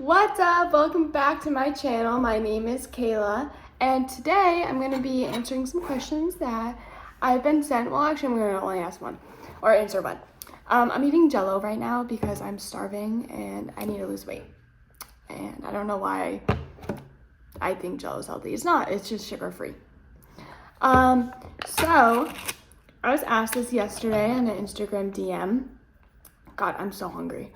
What's up? Welcome back to my channel. My name is Caela, and today I'm going to be answering some questions that I've been sent. Well, actually, I'm going to only ask one or answer one. I'm eating Jello right now because I'm starving and I need to lose weight. And I don't know why I think Jello is healthy. It's not. It's just sugar-free. So I was asked this yesterday on an Instagram DM. God, I'm so hungry.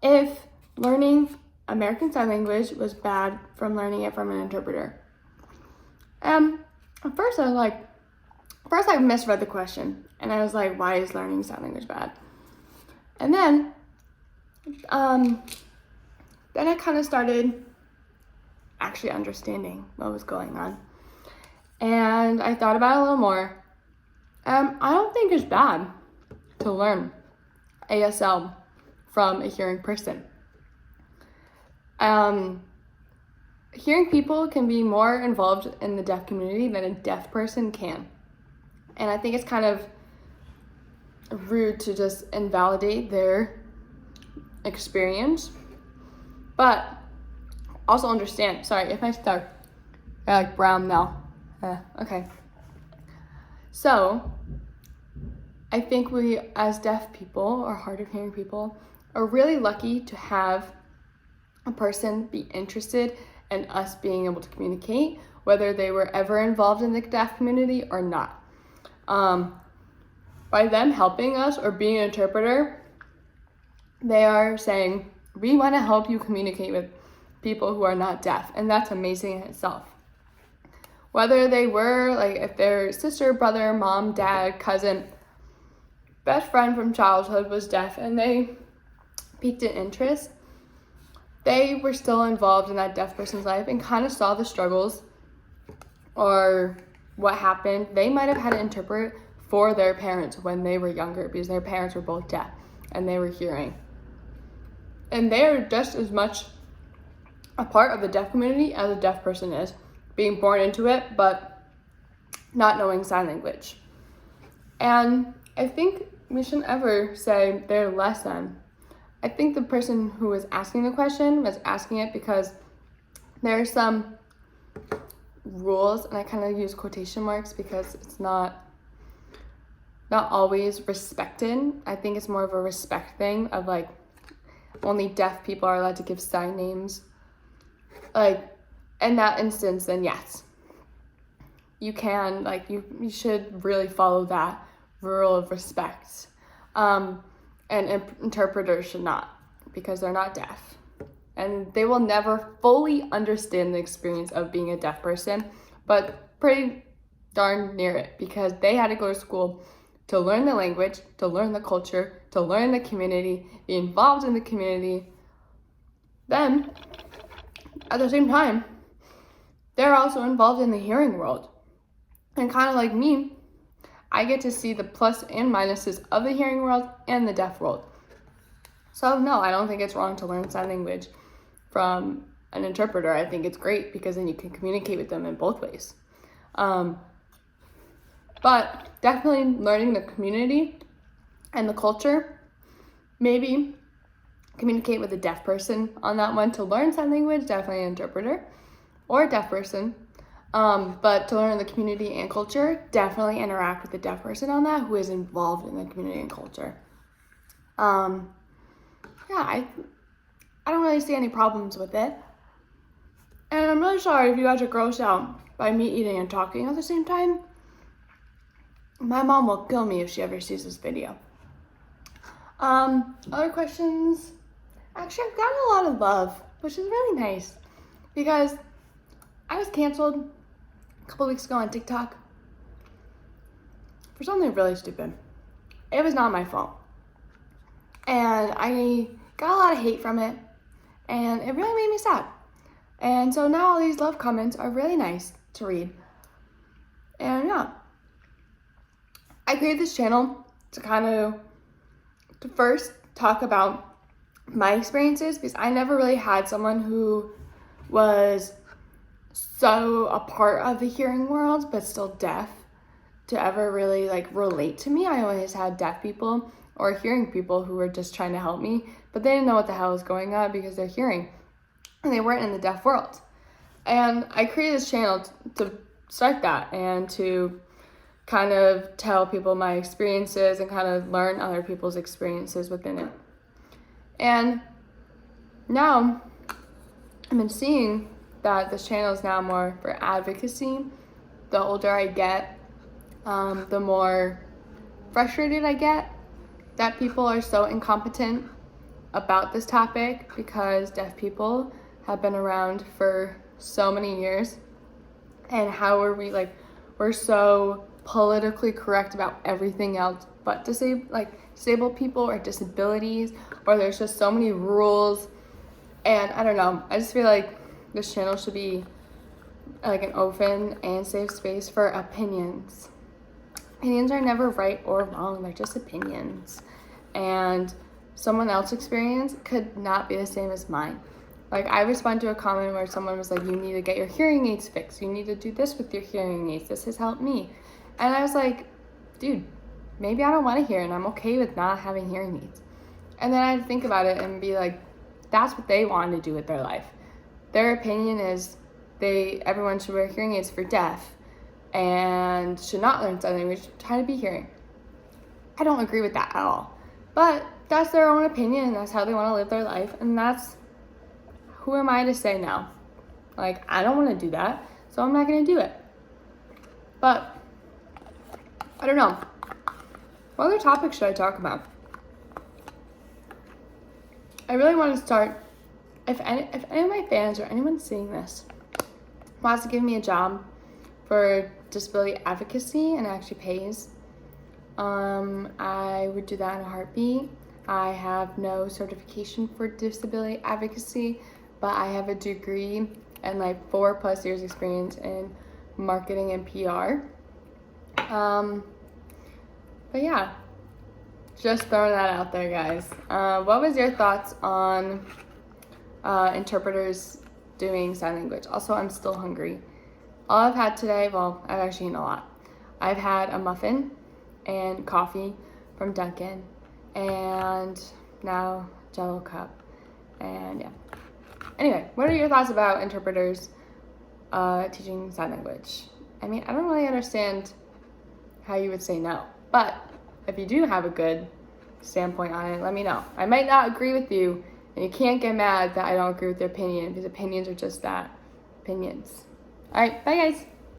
If learning American Sign Language was bad from learning it from an interpreter. At first I misread the question, and I was like, why is learning sign language bad? And then I kind of started actually understanding what was going on. And I thought about it a little more. I don't think it's bad to learn ASL from a hearing person. Hearing people can be more involved in the deaf community than a deaf person can. And I think it's kind of rude to just invalidate their experience. But also understand, sorry, if I start like brown now. Okay. So, I think we as deaf people or hard of hearing people are really lucky to have a person be interested in us being able to communicate, whether they were ever involved in the deaf community or not. By them helping us or being an interpreter, they are saying, we want to help you communicate with people who are not deaf, and that's amazing in itself. Whether they were, like, if their sister, brother, mom, dad, cousin, best friend from childhood was deaf and they piqued an interest, they were still involved in that deaf person's life and kind of saw the struggles or what happened. They might have had to interpret for their parents when they were younger because their parents were both deaf and they were hearing. And they are just as much a part of the deaf community as a deaf person is, being born into it but not knowing sign language. And I think we shouldn't ever say they're less than. I think the person who was asking the question was asking it because there are some rules, and I kind of use quotation marks because it's not always respected. I think it's more of a respect thing of like only deaf people are allowed to give sign names. Like in that instance, then yes, you can, like you should really follow that rule of respect. And interpreters should not, because they're not deaf. And they will never fully understand the experience of being a deaf person, but pretty darn near it, because they had to go to school to learn the language, to learn the culture, to learn the community, be involved in the community. Then, at the same time, they're also involved in the hearing world. And kind of like me, I get to see the plus and minuses of the hearing world and the deaf world. So no, I don't think it's wrong to learn sign language from an interpreter. I think it's great because then you can communicate with them in both ways. But definitely learning the community and the culture, maybe communicate with a deaf person on that one. To learn sign language, definitely an interpreter or a deaf person. But to learn the community and culture, definitely interact with the deaf person on that who is involved in the community and culture. I don't really see any problems with it. And I'm really sorry if you guys are grossed out by me eating and talking at the same time. My mom will kill me if she ever sees this video. Other questions? Actually, I've gotten a lot of love, which is really nice because I was canceled a couple weeks ago on TikTok for something really stupid. It was not my fault. And I got a lot of hate from it, and it really made me sad. And so now all these love comments are really nice to read. And yeah, I created this channel to first talk about my experiences, because I never really had someone who was so a part of the hearing world but still deaf to ever really like relate to me. I always had deaf people or hearing people who were just trying to help me, but they didn't know what the hell was going on because they're hearing and they weren't in the deaf world. And I created this channel to start that and to kind of tell people my experiences and kind of learn other people's experiences within it. And now I've been seeing that this channel is now more for advocacy. The older I get, the more frustrated I get that people are so incompetent about this topic, because deaf people have been around for so many years. And how are we, like, we're so politically correct about everything else but disabled people or disabilities, or there's just so many rules. And I don't know, I just feel like this channel should be like an open and safe space for opinions. Opinions are never right or wrong, they're just opinions. And someone else's experience could not be the same as mine. Like, I responded to a comment where someone was like, you need to get your hearing aids fixed. You need to do this with your hearing aids. This has helped me. And I was like, dude, maybe I don't want to hear, and I'm okay with not having hearing aids. And then I had to think about it and be like, that's what they want to do with their life. Their opinion is everyone should wear hearing aids for deaf and should not learn sign language, try to be hearing. I don't agree with that at all. But that's their own opinion, and that's how they want to live their life, and that's, who am I to say no? Like, I don't want to do that, so I'm not going to do it. But I don't know. What other topics should I talk about? I really want to start, if any of my fans or anyone seeing this wants to give me a job for disability advocacy and actually pays, I would do that in a heartbeat. I have no certification for disability advocacy, but I have a degree and like 4+ years experience in marketing and PR. But yeah, just throwing that out there, guys. What was your thoughts on interpreters doing sign language? Also, I'm still hungry. All I've had today, well, I've actually eaten a lot. I've had a muffin and coffee from Dunkin', and now Jello cup, and yeah. Anyway, what are your thoughts about interpreters teaching sign language? I mean, I don't really understand how you would say no, but if you do have a good standpoint on it, let me know. I might not agree with you, and you can't get mad that I don't agree with your opinion, because opinions are just that, opinions. All right, bye guys.